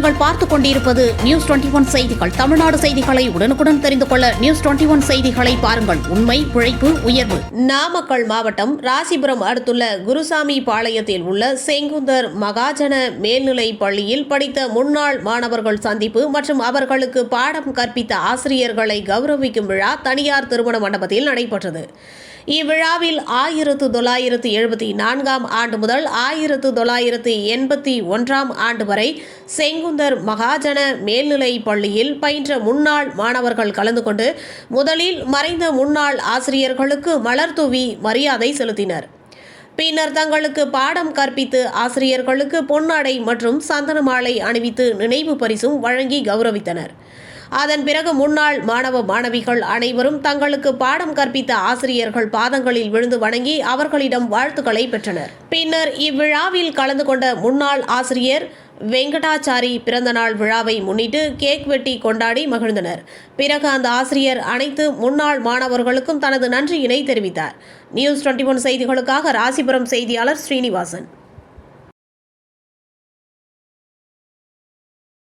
நீங்கள் பார்த்துக் கொண்டிருப்பது நியூஸ் 21 செய்திகள். தமிழ்நாடு செய்திகளை உடனுக்குடன் தெரிந்து கொள்ள நியூஸ் 21 செய்திகளை பாருங்கள். உண்மை, உழைப்பு, உயர்வு. நாமக்கல் மாவட்டம் ராசிபுரம் அடுத்துள்ள குருசாமி பாளையத்தில் உள்ள செங்குந்தர் மகாஜன மேல்நிலைப் பள்ளியில் படித்த முன்னாள் மாணவர்கள் சந்திப்பு மற்றும் அவர்களுக்கு பாடம் கற்பித்த ஆசிரியர்களை கௌரவிக்கும் விழா தனியார் திருமண மண்டபத்தில் நடைபெற்றது. இவ்விழாவில் 1974 ஆண்டு முதல் 1981 ஆண்டு வரை செங்குந்தர் மகாஜன மேல்நிலைப் பள்ளியில் பயின்ற முன்னாள் மாணவர்கள் கலந்து கொண்டு முதலில் மறைந்த முன்னாள் ஆசிரியர்களுக்கு மலர் தூவி மரியாதை செலுத்தினர். பின்னர் தங்களுக்கு பாடம் கற்பித்து ஆசிரியர்களுக்கு பொன்னாடை மற்றும் சந்தன மாலை அணிவித்து நினைவு பரிசும் வழங்கி கௌரவித்தனர். அதன் பிறகு முன்னாள் மாணவ மாணவிகள் அனைவரும் தங்களுக்கு பாடம் கற்பித்த ஆசிரியர்கள் பாதங்களில் விழுந்து வணங்கி அவர்களிடம் வாழ்த்துக்களை பெற்றனர். பின்னர் இவ்விழாவில் கலந்து கொண்ட முன்னாள் ஆசிரியர் வெங்கடாச்சாரி பிறந்தநாள் விழாவை முன்னிட்டு கேக் வெட்டி கொண்டாடி மகிழ்ந்தனர். பிறகு அந்த ஆசிரியர் அனைத்து முன்னாள் மாணவர்களுக்கும் தனது நன்றியினை தெரிவித்தார். நியூஸ் 21 செய்திகளுக்காக ராசிபுரம் செய்தியாளர் ஸ்ரீனிவாசன்.